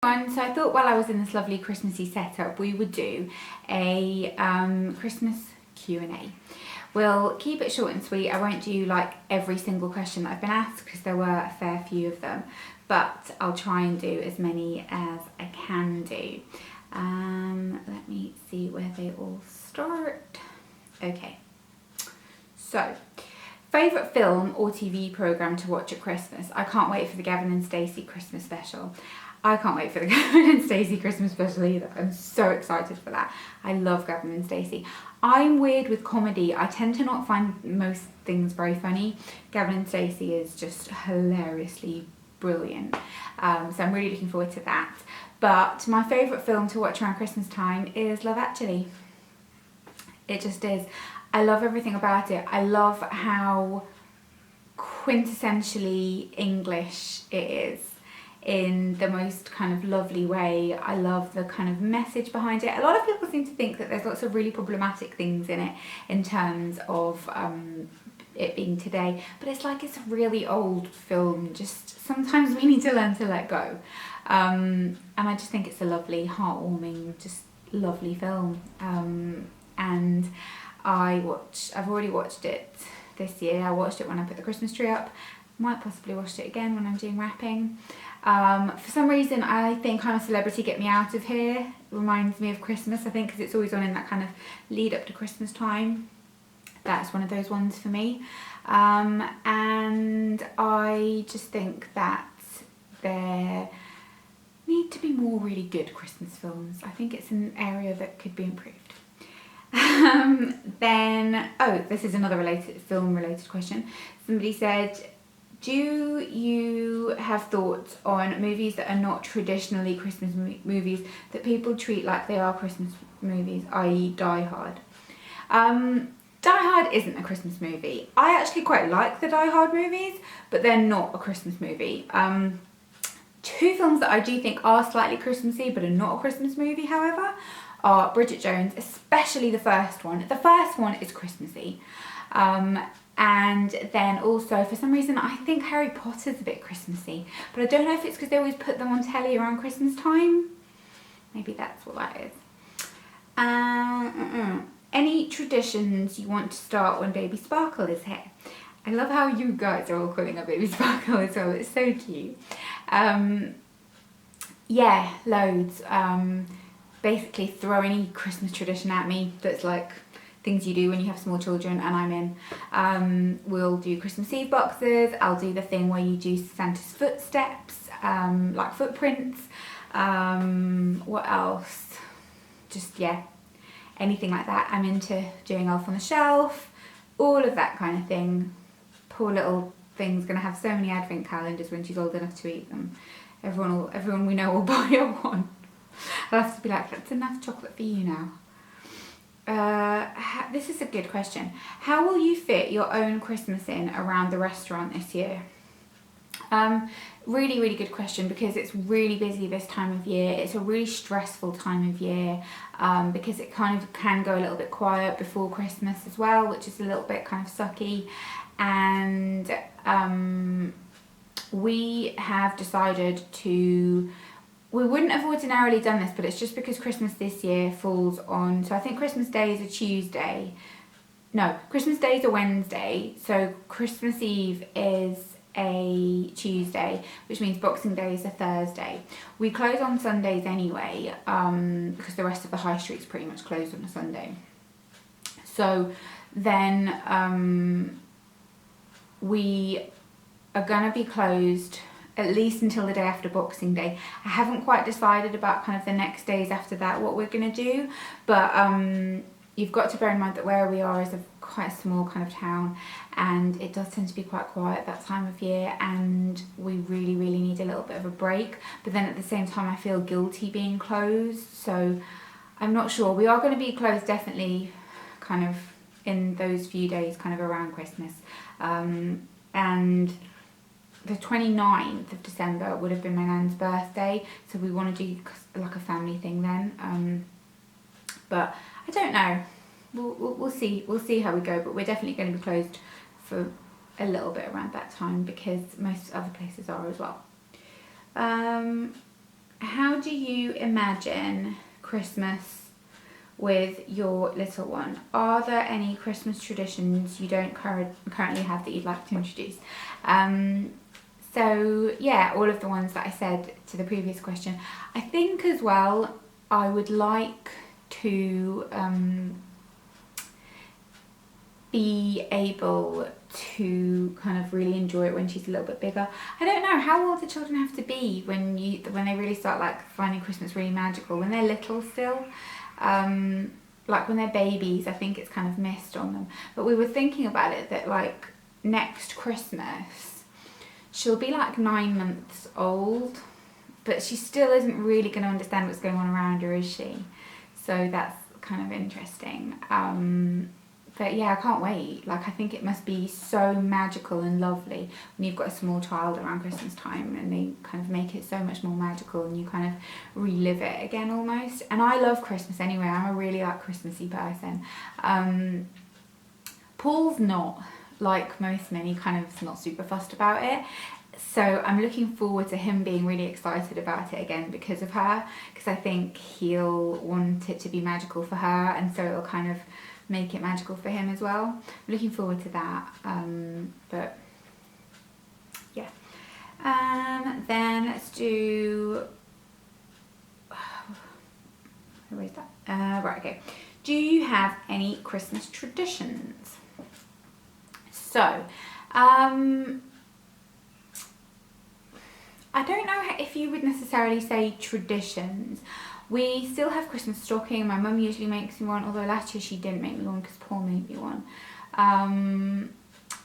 So I thought while I was in this lovely Christmassy setup we would do a Christmas Q and A. We'll keep it short and sweet. I won't do like every single question that I've been asked because there were a fair few of them, but I'll try and do as many as I can do. Let me see where they all start. Okay, so favourite film or TV programme to watch at Christmas? I can't wait for the Gavin and Stacey Christmas special. I can't wait for the Gavin and Stacey Christmas special either. I'm so excited for that. I love Gavin and Stacey. I'm weird with comedy. I tend to not find most things very funny. Gavin and Stacey is just hilariously brilliant. So I'm really looking forward to that. But my favourite film to watch around Christmas time is Love Actually. It just is. I love everything about it. I love how quintessentially English it is in the most kind of lovely way. I love the kind of message behind it. A lot of people seem to think that there's lots of really problematic things in it in terms of it being today, but it's like it's a really old film. Just sometimes we need to learn to let go. And I just think it's a lovely, heartwarming, just lovely film. And I've already watched it this year. I watched it when I put the Christmas tree up. Might possibly watch it again when I'm doing wrapping. For some reason I think I'm a Celebrity, Get Me Out of Here. It reminds me of Christmas, I think, because it's always on in that kind of lead up to Christmas time. That's one of those ones for me. And I just think that there need to be more really good Christmas films. I think it's an area that could be improved. This is another film related question. Somebody said, do you have thoughts on movies that are not traditionally Christmas movies that people treat like they are Christmas movies, i.e. Die Hard? Die Hard isn't a Christmas movie. I actually quite like the Die Hard movies, but they're not a Christmas movie. Two films that I do think are slightly Christmassy but are not a Christmas movie, however, are Bridget Jones, especially the first one. The first one is Christmassy. And then also, for some reason, I think Harry Potter's a bit Christmassy, but I don't know if it's because they always put them on telly around Christmas time. Maybe that's what that is. Any traditions you want to start when Baby Sparkle is here? I love how you guys are all calling her Baby Sparkle as well. It's so cute. Yeah, loads. Basically throw any Christmas tradition at me that's like things you do when you have small children, and I'm in. We'll do Christmas Eve boxes. I'll do the thing where you do Santa's footsteps, like footprints. What else? Just, yeah, anything like that. I'm into doing Elf on the Shelf, all of that kind of thing. Poor little thing's gonna have so many advent calendars when she's old enough to eat them. Everyone we know will buy her one. I'll have to be like, that's enough chocolate for you now. This is a good question. How will you fit your own Christmas in around the restaurant this year? Really, really good question, because it's really busy this time of year. It's a really stressful time of year because it kind of can go a little bit quiet before Christmas as well, which is a little bit kind of sucky. And we have decided to... We wouldn't have ordinarily done this, but it's just because Christmas this year falls on... So I think Christmas Day is a Tuesday. No, Christmas Day is a Wednesday. So Christmas Eve is a Tuesday, which means Boxing Day is a Thursday. We close on Sundays anyway, because the rest of the high street's pretty much closed on a Sunday. So then we are going to be closed at least until the day after Boxing Day. I haven't quite decided about kind of the next days after that what we're going to do, but you've got to bear in mind that where we are is quite a small kind of town, and it does tend to be quite quiet that time of year, and we really, really need a little bit of a break. But then at the same time I feel guilty being closed, so I'm not sure. We are going to be closed definitely kind of in those few days kind of around Christmas, and the 29th of December would have been my nan's birthday, so we want to do like a family thing then. But I don't know. We'll see. We'll see how we go. But we're definitely going to be closed for a little bit around that time because most other places are as well. how do you imagine Christmas with your little one? Are there any Christmas traditions you don't currently have that you'd like to introduce? So yeah, all of the ones that I said to the previous question. I think as well, I would like to be able to kind of really enjoy it when she's a little bit bigger. I don't know, how old do children have to be when they really start like finding Christmas really magical? When they're little still? Like when they're babies, I think it's kind of missed on them. But we were thinking about it that like next Christmas, she'll be like 9 months old, but she still isn't really going to understand what's going on around her, is she? So that's kind of interesting. But yeah, I can't wait. Like, I think it must be so magical and lovely when you've got a small child around Christmas time, and they kind of make it so much more magical and you kind of relive it again almost. And I love Christmas anyway. I'm a really like Christmassy person. Paul's not like most men. He kind of is not super fussed about it. So I'm looking forward to him being really excited about it again because of her, because I think he'll want it to be magical for her, and so it'll kind of make it magical for him as well. I'm looking forward to that. But yeah. Then let's do, where is that? Right, okay. Do you have any Christmas traditions? So, I don't know if you would necessarily say traditions. We still have Christmas stocking. My mum usually makes me one, although last year she didn't make me one because Paul made me one.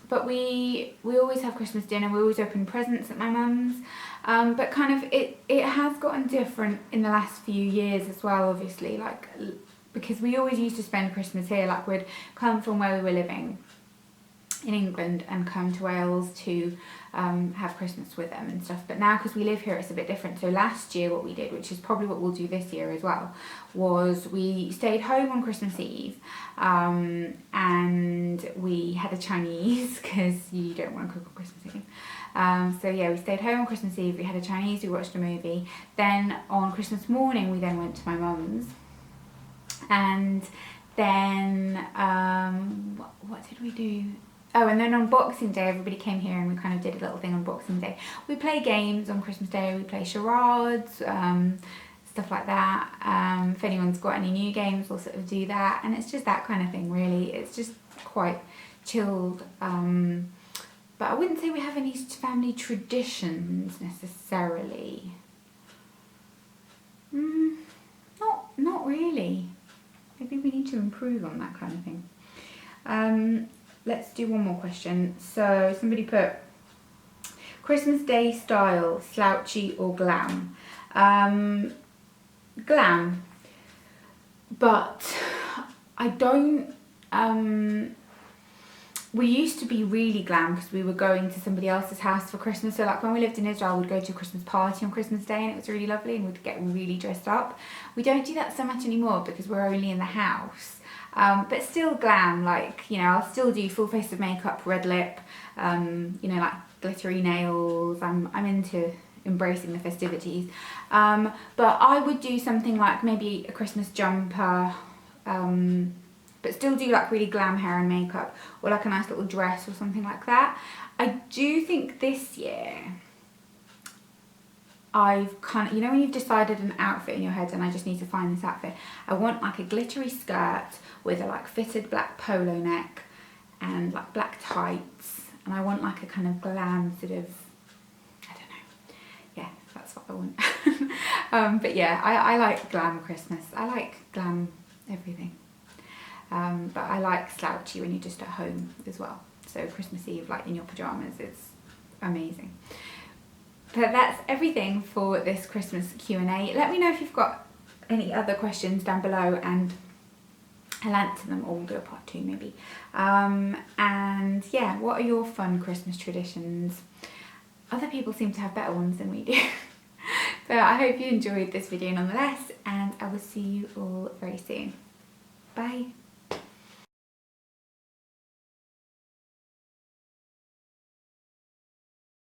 But we always have Christmas dinner. We always open presents at my mum's. But kind of it has gotten different in the last few years as well, obviously, like because we always used to spend Christmas here. Like we'd come from where we were living in England and come to Wales to have Christmas with them and stuff, but now because we live here it's a bit different. So last year what we did, which is probably what we'll do this year as well, was we stayed home on Christmas Eve and we had a Chinese because you don't want to cook on Christmas Eve. So yeah, we stayed home on Christmas Eve, we had a Chinese, we watched a movie, then on Christmas morning we then went to my mum's, and then what did we do? Oh, and then on Boxing Day, everybody came here and we kind of did a little thing on Boxing Day. We play games on Christmas Day, we play charades, stuff like that. If anyone's got any new games, we'll sort of do that. And it's just that kind of thing, really. It's just quite chilled. But I wouldn't say we have any family traditions necessarily. Not really. Maybe we need to improve on that kind of thing. Let's do one more question. So somebody put Christmas Day style, slouchy or glam? Glam, but I don't, we used to be really glam because we were going to somebody else's house for Christmas. So like when we lived in Israel, we'd go to a Christmas party on Christmas Day and it was really lovely and we'd get really dressed up. We don't do that so much anymore because we're only in the house. But still glam, like, you know, I'll still do full face of makeup, red lip, you know, like glittery nails. I'm into embracing the festivities. But I would do something like maybe a Christmas jumper, but still do like really glam hair and makeup, or like a nice little dress or something like that. I do think this year I've kind of, you know when you've decided an outfit in your head and I just need to find this outfit, I want like a glittery skirt with a like fitted black polo neck and like black tights, and I want like a kind of glam sort of, I don't know, yeah, that's what I want. But yeah, I like glam Christmas, I like glam everything, but I like slouchy when you're just at home as well. So Christmas Eve, like in your pyjamas, it's amazing. But that's everything for this Christmas Q&A. Let me know if you've got any other questions down below and I'll answer them, or we'll do a part 2 maybe. And yeah, what are your fun Christmas traditions? Other people seem to have better ones than we do. But I hope you enjoyed this video nonetheless, and I will see you all very soon. Bye.